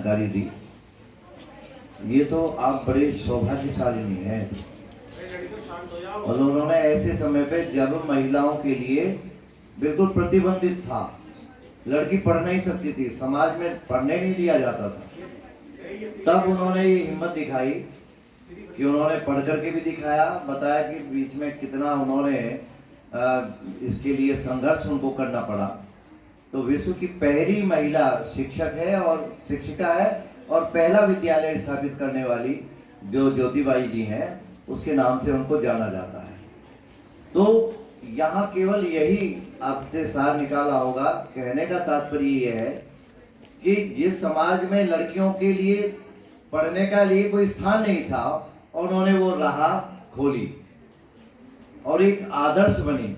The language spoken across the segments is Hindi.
जानकारी दी। ये तो आप बड़े सौभाग्यशाली हैं और उन्होंने ऐसे समय पे जब महिलाओं के लिए बिल्कुल प्रतिबंधित था, लड़की पढ़ नहीं सकती थी, समाज में पढ़ने नहीं दिया जाता था, तब उन्होंने ये हिम्मत दिखाई कि उन्होंने पढ़ करके भी दिखाया, बताया कि बीच में कितना उन्होंने इसके लिए संघर्ष उनको करना पड़ा। तो विश्व की पहली महिला शिक्षक है और शिक्षिका है और पहला विद्यालय स्थापित करने वाली जो ज्योतिबाई जी हैं, उसके नाम से उनको जाना जाता है। तो यहाँ केवल यही आपने सार निकाला होगा। कहने का तात्पर्य यह है कि जिस समाज में लड़कियों के लिए पढ़ने का लिए कोई स्थान नहीं था, उन्होंने वो राह खोली और एक आदर्श बनी।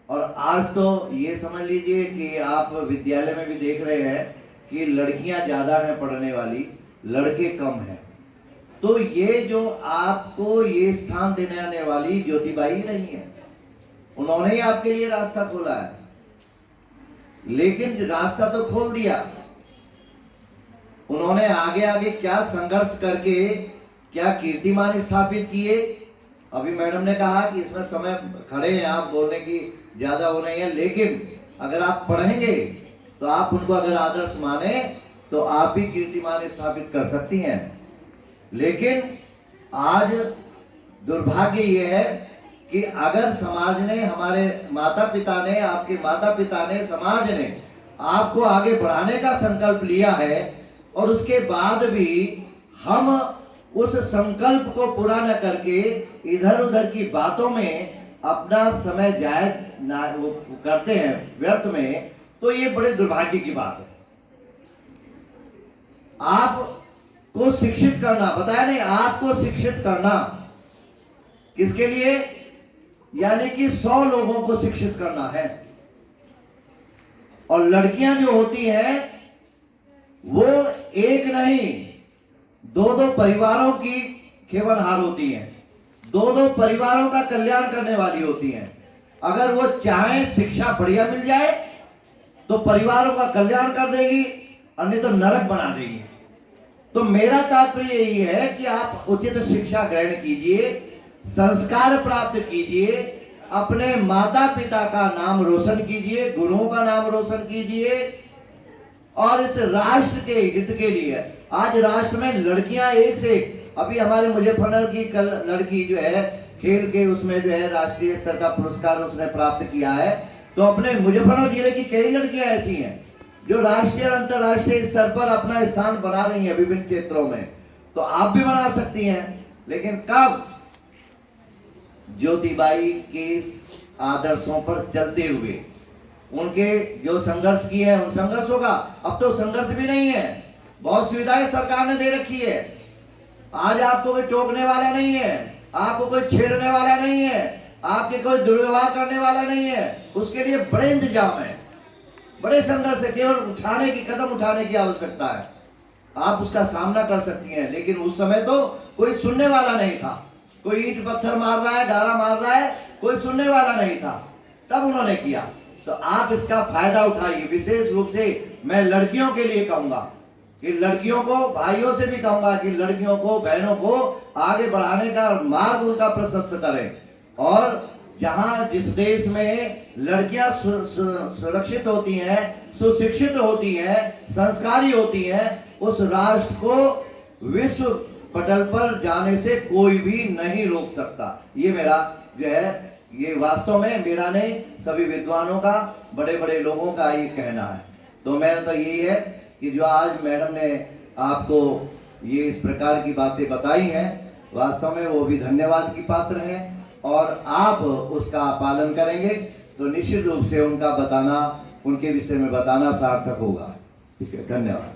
और आज तो ये समझ लीजिए कि आप विद्यालय में भी देख रहे हैं कि लड़कियां ज्यादा हैं पढ़ने वाली, लड़के कम हैं। तो ये जो आपको ये स्थान देने आने वाली ज्योतिबाई नहीं है, उन्होंने ही आपके लिए रास्ता खोला है। लेकिन रास्ता तो खोल दिया, उन्होंने आगे आगे क्या संघर्ष करके क्या कीर्तिमान स्थापित किए। अभी मैडम ने कहा कि इसमें समय खड़े हैं आप बोलने की ज्यादा वो नहीं है, लेकिन अगर आप पढ़ेंगे तो आप उनको अगर आदर्श माने तो आप भी कीर्तिमान स्थापित कर सकती हैं। लेकिन आज दुर्भाग्य ये है कि अगर समाज ने, हमारे माता पिता ने, आपके माता पिता ने, समाज ने आपको आगे बढ़ाने का संकल्प लिया है और उसके बाद भी हम उस संकल्प को पूरा न करके इधर उधर की बातों में अपना समय जायज वो करते हैं व्यर्थ में, तो ये बड़े दुर्भाग्य की बात है। आपको शिक्षित करना, बताया नहीं, आपको शिक्षित करना किसके लिए, यानी कि 100 लोगों को शिक्षित करना है। और लड़कियां जो होती हैं वो एक नहीं, 2-2 परिवारों की खेवनहार होती हैं, 2-2 परिवारों का कल्याण करने वाली होती हैं। अगर वो चाहे शिक्षा बढ़िया मिल जाए तो परिवारों का कल्याण कर देगी, अन्य तो नरक बना देगी। तो मेरा तात्पर्य यही है कि आप उचित शिक्षा ग्रहण कीजिए, संस्कार प्राप्त कीजिए, अपने माता पिता का नाम रोशन कीजिए, गुरुओं का नाम रोशन कीजिए और इस राष्ट्र के हित के लिए। आज राष्ट्र में लड़कियां एक से एक, अभी हमारे मुजफ्फरनगर की कल लड़की जो है खेल के उसमें जो है राष्ट्रीय स्तर का पुरस्कार उसने प्राप्त किया है। तो अपने मुजफ्फरनगर जिले की कई लड़कियां ऐसी हैं जो राष्ट्रीय और अंतर्राष्ट्रीय स्तर पर अपना स्थान बना रही हैं विभिन्न क्षेत्रों में। तो आप भी बना सकती हैं, लेकिन कब, ज्योतिबाई के आदर्शों पर चलते हुए, उनके जो संघर्ष किए हैं उन संघर्षों का। अब तो संघर्ष भी नहीं है, बहुत सुविधाएं सरकार ने दे रखी है। आज आपको कोई टोकने वाला नहीं है, आपको कोई छेड़ने वाला नहीं है, आपके कोई दुर्व्यवहार करने वाला नहीं है। उसके लिए बड़े इंतजाम है, बड़े संघर्ष है, केवल उठाने की, कदम उठाने की आवश्यकता है, आप उसका सामना कर सकती हैं। लेकिन उस समय तो कोई सुनने वाला नहीं था, कोई ईंट पत्थर मार रहा है, गारा मार रहा है, कोई सुनने वाला नहीं था, तब उन्होंने किया। तो आप इसका फायदा उठाइए। विशेष रूप से मैं लड़कियों के लिए कहूंगा कि लड़कियों को, भाइयों से भी कहूंगा कि लड़कियों को, बहनों को आगे बढ़ाने का मार्ग उनका प्रशस्त करें। और जहां जिस देश में लड़कियां सुरक्षित होती हैं, सुशिक्षित होती हैं, संस्कारी होती हैं, उस राष्ट्र को विश्व पटल पर जाने से कोई भी नहीं रोक सकता। ये मेरा जो है, ये वास्तव में मेरा नहीं, सभी विद्वानों का, बड़े बड़े लोगों का ये कहना है। तो मेरा तो यही है कि जो आज मैडम ने आपको ये इस प्रकार की बातें बताई हैं, वास्तव में वो भी धन्यवाद की पात्र हैं। और आप उसका पालन करेंगे तो निश्चित रूप से उनका बताना, उनके विषय में बताना सार्थक होगा। ठीक है, धन्यवाद।